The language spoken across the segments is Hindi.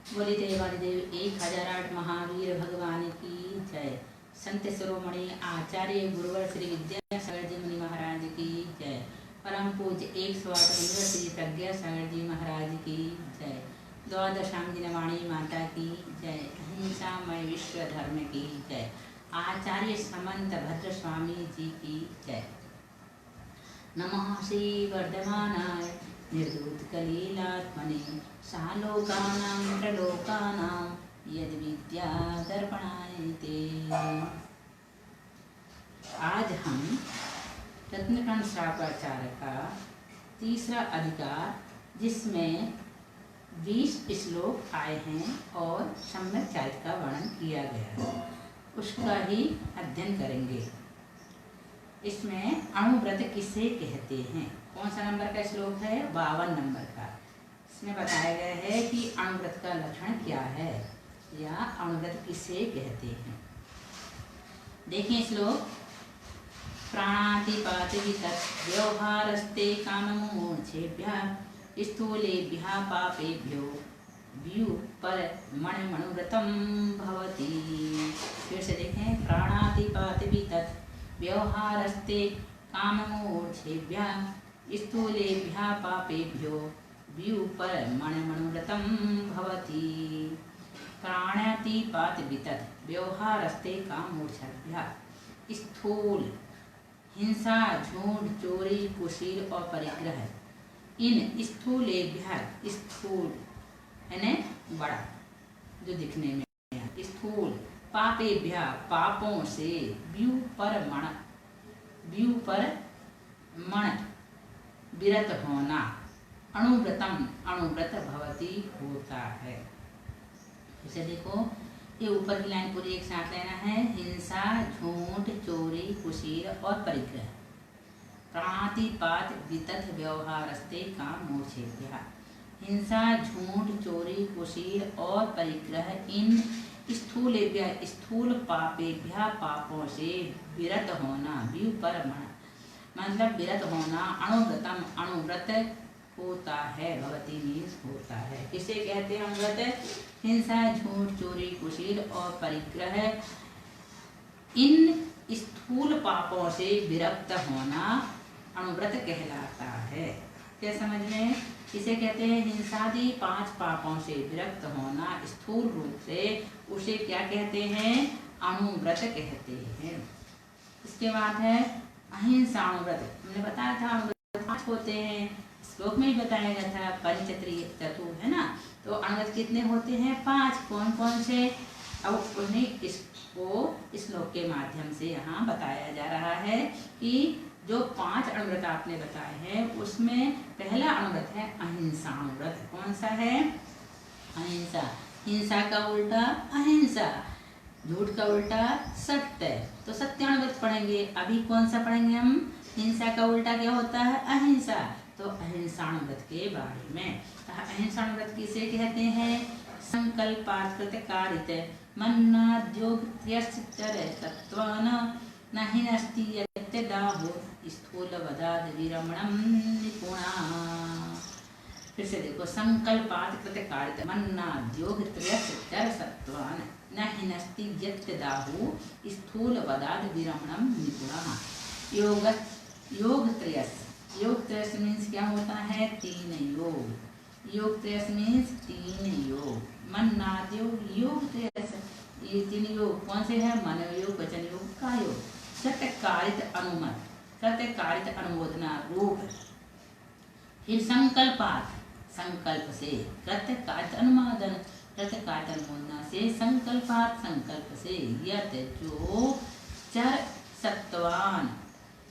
बोली देवाली देव 1008 महावीर भगवान की जय। संत शिरोमणि आचार्य गुरुवर श्री विद्यासागर जी मुनि महाराज की जय। परम पूज्य 108 मुनिवर श्री प्रज्ञा सागर जी महाराज की जय। द्वादशांगिनी माता की जय। अहिंसामय विश्व धर्म की जय। आचार्य समंत भद्र स्वामी जी की जय। नमः श्री वर्धमानाय निर्दूतकलीलात्मने सालोकानां प्रलोकानां यद्विद्या दर्पणाय ते। आज हम रत्नकण श्रापाचार्य का तीसरा अधिकार, जिसमें 20 श्लोक आए हैं और सम्यक चारित्र का वर्णन किया गया है, उसका ही अध्ययन करेंगे। इसमें अणुव्रत किसे कहते हैं? कौन सा नंबर का श्लोक है? 52 नंबर का। इसमें बताया गया है कि अणुव्रत का लक्षण क्या है या अणुव्रत किसे कहते हैं। देखिए श्लोक, प्राणातिपातिवितत् व्यवहारस्ते काममोक्षेभ्यः स्थूलेभ्यः पापेभ्यो व्युपरमणमणुव्रतं भवति। फिर से देखें, प्राणातिपातिवितत् व्यवहारस्ते काममोक्षेभ्यः स्थूलेभ्यः पापेभ्यो व्युपरमणमणुव्रतं भवति। प्राणातिपातिवितत् व्यवहारस्ते काममोक्षेभ्यः स्थूल हिंसा, झूठ, चोरी, कुशील और परिग्रह, इन स्थूलेभ्यः, स्थूल यानी बड़ा जो दिखने में, स्थूल पापेभ्यः पापों से, व्युपरमण विरत होना, अणुव्रतम अणुव्रत भवति होता है। इसे देखो, ये ऊपर की लाइन पूरी एक साथ लेना है। हिंसा, झूठ, चोरी, कुशील और परिग्रह। प्राणातिपात वितथ व्यवहारस्ते काममोक्षेभ्यः। हिंसा, झूठ, चोरी, कुशील और परिग्रह, इन स्थूलेभ्यः स्थूल पापेभ्यः पापों से विरत होना, व्युपरमण मतलब विरत होना, अणुव्रतम अणुव्रत होता है, भवती मीन्स होता है। किसे कहते हैं अणुव्रत? हिंसा, झूठ, चोरी, कुशील और परिग्रह, इन स्थूल पापों से विरक्त होना अणुव्रत कहलाता है। क्या समझ में? इसे कहते हैं हिंसादि 5 पापों से विरक्त होना स्थूल रूप से, उसे क्या कहते हैं? अणुव्रत कहते हैं। इसके बाद है अहिंसा अणुव्रत। हमने बताया था अणुव्रत 5 होते हैं, श्लोक में ही बताया गया था, पंचत्री चतु है ना। तो अणुव्रत कितने होते हैं? 5। कौन कौन से? अब उन्हें इसको इस श्लोक के माध्यम से यहाँ बताया जा रहा है कि जो 5 अणुव्रत आपने बताए हैं, उसमें पहला अणुव्रत है अहिंसा अणुव्रत। कौन सा है? अहिंसा। हिंसा का उल्टा अहिंसा, झूठ का उल्टा सत्य। तो सत्य अणुव्रत पढ़ेंगे। अभी कौन सा पढ़ेंगे हम? हिंसा का उल्टा क्या होता है? अहिंसा। तो अहिंसा अणुव्रत के बारे में। अहिंसा अणुव्रत किसे कहते हैं? संकल्पात् कारित मन्नाद्योगत्यश्चरतत्वान न हिनस्ति यत्यदाहो स्थूलवदाद् विरमणं निपुणा। फिर से देखो, संकल्पात् कृतकारित मन्नाद्योगत्रयश्चरतत्वान न हिनस्ति यत्यदाहो स्थूलवदाद् विरमणं निपुणा। योग त्रयस मीन्स क्या होता है? 3 योग। योग त्रयस मीन्स 3 योग। मन्नाद योग त्रयस, ये 3 योग कौन से हैं? मन योग, वचन योग, का योग। कृतकारित अनुमत, कृतकारित अनुमोदना रूप। फिर संकल्पात, संकल्प से, कृतकारित अनुमोदन, कृतकारित अनुमोदना से, संकल्पात संकल्प से, यत जो चर सत्वान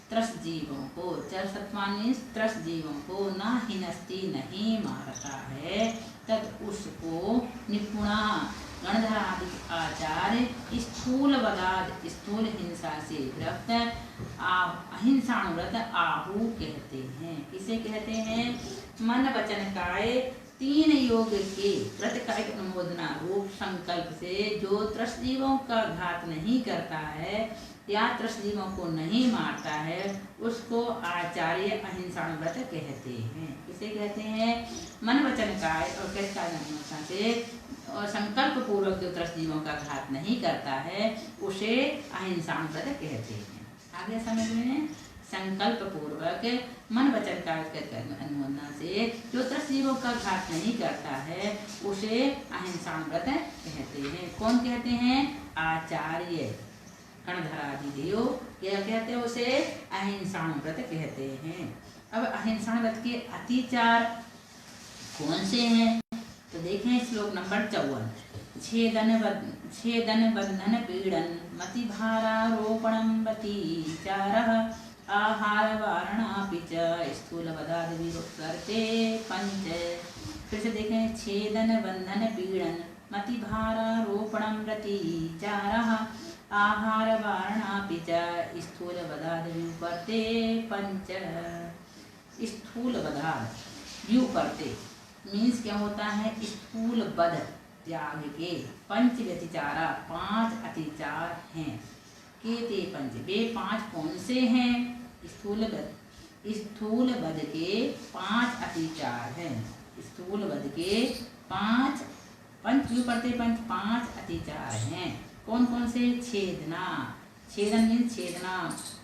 त्रस जीवों को, चर सत्वान त्रस जीवों को, ना हिनस्ती नहीं मारता है, तद उसको निपुणा गणधरादि आचार्य स्थूल वदाद स्थूल हिंसा से विरक्त अहिंसाणुव्रत आहु कहते हैं। किसे कहते हैं? मन वचन काय 3 योग के कृतकारिक अनुमोदना रूप संकल्प से जो त्रस जीवों का घात नहीं करता है या त्रस जीवों को नहीं मारता है, उसको आचार्य अहिंसाणुव्रत कहते हैं। किसे कहते हैं? मन वचन काय और कृतकारिक अनुमोदना से और संकल्प पूर्वक जो त्रस्त जीवों का घात नहीं करता है उसे अहिंसाव्रत कहते हैं। आगे समझ में, संकल्प पूर्वक मन वचन कार्य अनुमोदना से जो त्रस्त जीवों का घात नहीं करता है उसे अहिंसाव्रत कहते हैं। कौन कहते हैं? आचार्य कणधरादिदेव क्या कहते हैं? उसे अहिंसाव्रत कहते हैं। अब अहिंसाव्रत के अतिचार कौन से हैं? तो देखें श्लोक नंबर 54। छेदन बंधन पीड़न मति भारारोपणं प्रतिचारः आहार वारणापि च स्थूल पदार्थ विरुक्ते पंच। फिर से देखें, छेदन बंधन पीड़न मति भारारोपणं प्रतिचारः आहार वारणापि च स्थूल पदार्थ विरुक्ते पंच। स्थूल पदार्थ व्युपर्ते मीन्स क्या होता है? स्थूल बद त्याग के पंच व्यतिचारा 5 अतिचार हैं। केते पंच, वे 5 कौन से हैं? स्थूल बद के 5 अतिचार हैं। स्थूल बद के 5 पंच व्युपर्ते पंच 5 अतिचार हैं। कौन कौन से? छेदना, छेदन मीन्स छेदना,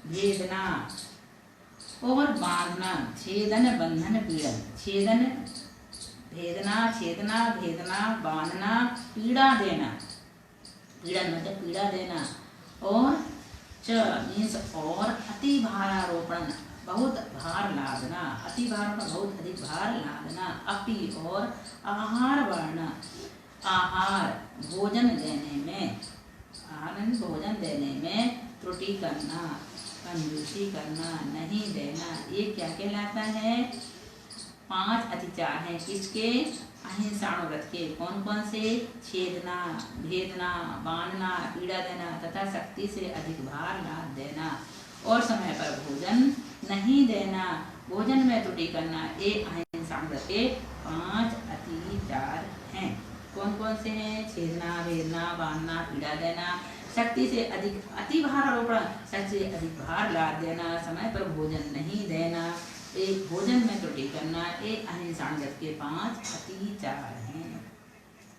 भेदना और बांधना। छेदन बंधन पीड़न, छेदन भेदना, छेदना भेदना, बांधना, पीड़ा देना, पीड़न मतलब पीड़ा देना, और च मीन्स और अति भारारोपण बहुत भार लादना, अति भार पर बहुत अधिक भार लादना, अपि और आहार वारणा, आहार भोजन देने में, आहार भोजन देने में त्रुटि करना, कंजूसी करना, नहीं देना, ये क्या कहलाता है? 5 अतिचार हैं। किसके? अहिंसाव्रत के। कौन कौन से? छेदना, भेदना, बांधना, पीड़ा देना तथा शक्ति से अधिक भार लाद देना और समय पर भोजन नहीं देना, भोजन में त्रुटि करना, ये अहिंसाव्रत के 5 अतिचार हैं। कौन कौन से हैं? छेदना, भेदना, बांधना, पीड़ा देना, शक्ति से अधिक अति भार आरोपण, शक्ति से अधिक भार लाद देना, समय पर भोजन नहीं देना, एक भोजन में त्रुटि करना, एक अहिंसाव्रत के 5 अतिचार हैं।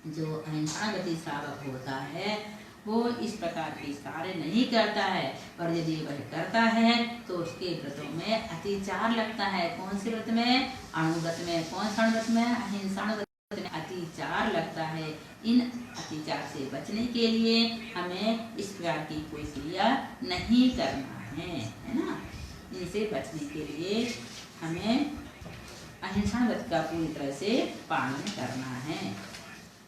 जो अहिंसाव्रती श्रावक होता है वो इस प्रकार के कार्य नहीं करता है, पर यदि वह करता है तो उसके व्रतों में अतिचार लगता है। कौन से व्रत में? अणुव्रत में। कौन सा व्रत में? अहिंसाव्रत में अतिचार लगता है। इन अतिचार से बचने के लिए हमें इस प्रकार की कोई क्रिया नहीं करना है ना। इनसे बचने के लिए हमें अहिंसाव्रत का पूरी तरह से पालन करना है।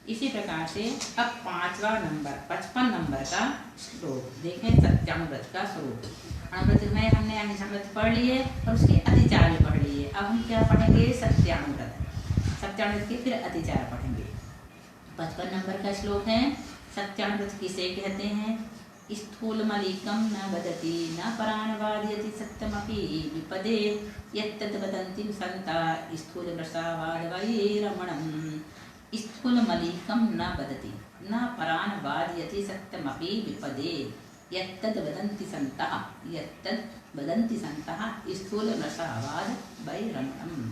इसी प्रकार से अब 5वां नंबर 55 नंबर का श्लोक देखें, सत्यानुव्रत का स्वरूप। अणुव्रत में हमने अहिंसाव्रत पढ़ लिए और उसके अतिचार भी पढ़ लिए। अब हम क्या पढ़ेंगे? सत्यानुव्रत। सत्यानुव्रत के फिर अतिचार पढ़ेंगे। 55 नंबर का श्लोक है। सत्यानुव्रत किसे कहते हैं? स्थूलमलिकं न वदति न परान्वादयति सत्यमपि विपदे यत्तद् वदन्ति सन्ता स्थूलवृषावादवैरमणम्। स्थूलमलिकं न वदति न परान्वादयति सत्यमपि विपदे यत्तद् वदन्ति सन्तः स्थूलवृषावादवैरमणम्।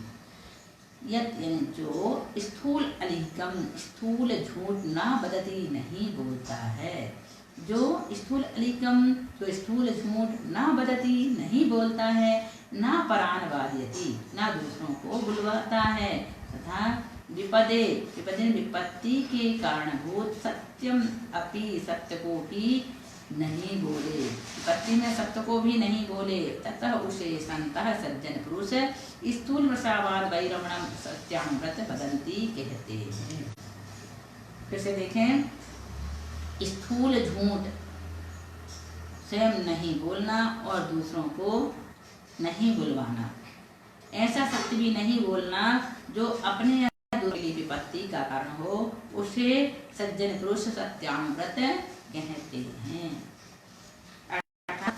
जो स्थूल अलिकम स्थूल झूठ ना बदती नहीं बोलता है, जो स्थूल अलिकम जो स्थूल झूठ ना बदती नहीं बोलता है, ना परान्वादयति ना दूसरों को बुलवाता है, तथा विपदे विपत्ति के कारणभूत सत्यम अपि सत्य को भी नहीं बोले, विपत्ति में सत्य को भी नहीं बोले, ततः उसे संतः सज्जन पुरुष स्थूल वृषावाद वैरमणम सत्यानुव्रत वदन्ति कहते हैं। फिर से देखें, स्थूल झूठ स्वयं नहीं बोलना और दूसरों को नहीं बुलवाना, ऐसा सत्य भी नहीं बोलना जो अपने दूसरी विपत्ति का कारण हो, उसे सज्जन पुरुष सत्यानुव्रत कहते हैं।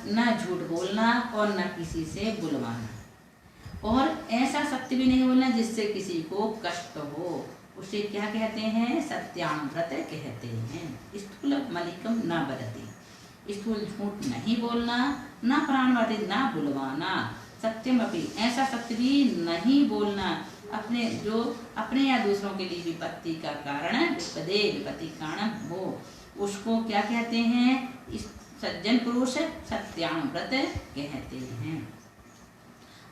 न झूठ बोलना और न किसी से बुलवाना, और ऐसा सत्य भी नहीं बोलना जिससे किसी को कष्ट हो, उसे क्या कहते हैं? सत्यानुव्रत कहते हैं। स्थूल मलिकम न बदती, स्थूल झूठ नहीं बोलना, न प्राणवादी न बुलवाना, सत्यम अपि ऐसा सत्य भी नहीं बोलना, अपने या दूसरों के लिए विपत्ति का कारण विपत्ति कारण हो, उसको क्या कहते हैं? इस सज्जन पुरुष सत्यानुव्रत कहते हैं।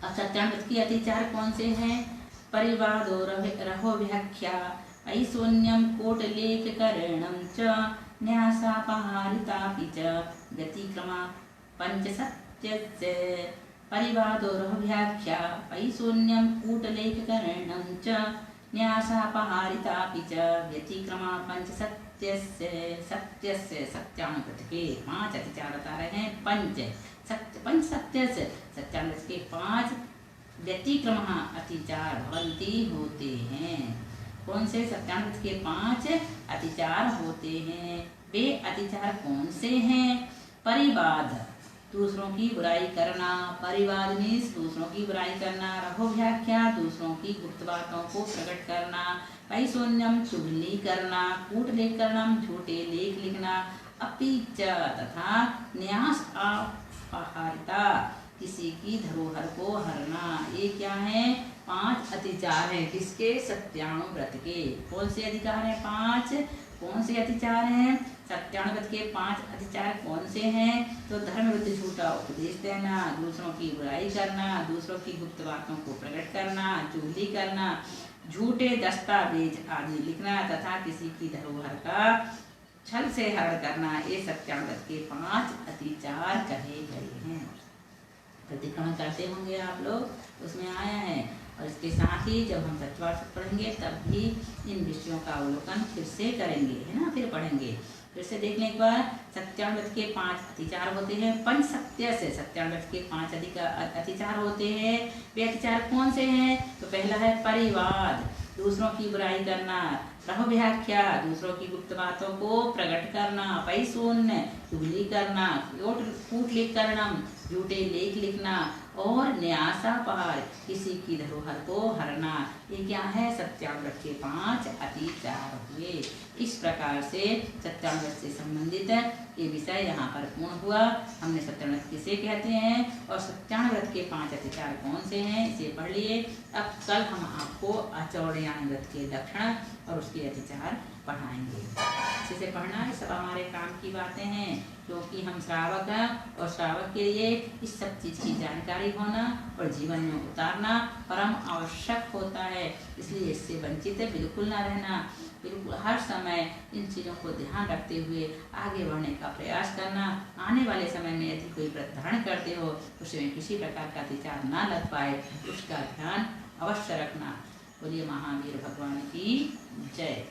अब सत्यानुव्रत के अतिचार कौन से हैं? परिवादो रहो व्याख्या ऐशोन्यम कोटलेख करणं च न्यासापहारितापि च व्यतिक्रमा पंचसत्यस्य। परिवादो रहो व्याख्या ऐशोन्यम कूटलेख करणं च न्यासापहारितापि च व्यतिक्रमा सत्यस्य सत्यानुव्रत के 5 अतिचार बता रहे हैं। पंच सत्य से सत्यानुव्रत के 5 व्यतिक्रम अतिचार भवन्ति होते हैं। कौन से? सत्यानुव्रत के 5 अतिचार होते हैं। वे अतिचार कौन से हैं? परिवाद, दूसरों की बुराई करना। परिवाद मीन्स दूसरों की बुराई करना। रहो व्याख्या, दूसरों की गुप्त बातों को प्रकट करना। पैशोन्यम, चुगली करना। कूटलेख करना, झूठे लेख लिखना। अपीच तथा न्यास अपहारिता, किसी की धरोहर को हरना। ये क्या है? 5 अतिचार हैं। किसके? सत्यानुव्रत के। कौन से अधिकार हैं? 5। कौन से अतिचार हैं? सत्यानुव्रत के 5 अतिचार कौन से हैं? तो धर्म विरुद्ध झूठा उपदेश देना, दूसरों की बुराई करना, दूसरों की गुप्त बातों को प्रकट करना, चुगली करना, झूठे दस्तावेज आदि लिखना तथा किसी की धरोहर का छल से हरण करना। ये सत्यानुव्रत के 5 अतिचार कहे गए हैं। प्रतिक्रमण करते होंगे आप लोग, उसमें आया है। और इसके साथ ही जब हम सत्यानुव्रत पढ़ेंगे तब भी इन विषयों का अवलोकन फिर से करेंगे, है ना? फिर पढ़ेंगे। फिर से देखने एक बार। सत्यानुव्रत के 5 अतिचार होते हैं। पंच सत्य से सत्यानुव्रत के 5 अतिचार होते हैं। वे अतिचार कौन से हैं? तो पहला है परिवाद, दूसरों की बुराई करना। रहो व्याख्या, दूसरों की गुप्त बातों को प्रकट करना। पैशोन्य, चुगली करना। कूटलेख करना, झूठे लेख लिखना। और न्यासापहार, किसी की धरोहर को हरना। ये क्या है? सत्यानुव्रत के 5 अतिचार हुए। इस प्रकार से सत्यानुव्रत से संबंधित ये विषय यहाँ पर पूर्ण हुआ। हमने सत्यानुव्रत किसे कहते हैं और सत्यानुव्रत के 5 अतिचार कौन से हैं, इसे पढ़ लिए। अब कल हम आपको अचौर्यानुव्रत के लक्षण और उसके अतिचार पढ़ाएंगे। अच्छे से पढ़ना, ये सब हमारे काम की बातें हैं, क्योंकि हम श्रावक हैं और श्रावक के लिए इस सब चीज़ की जानकारी होना और जीवन में उतारना परम आवश्यक होता है। इसलिए इससे वंचित बिल्कुल ना रहना, बिल्कुल हर समय इन चीज़ों को ध्यान रखते हुए आगे बढ़ने का प्रयास करना। आने वाले समय में यदि कोई व्रत धारण करते हो तो उसमें किसी प्रकार का अतिचार ना लग पाए, उसका ध्यान अवश्य रखना। बोलिए महावीर भगवान की जय।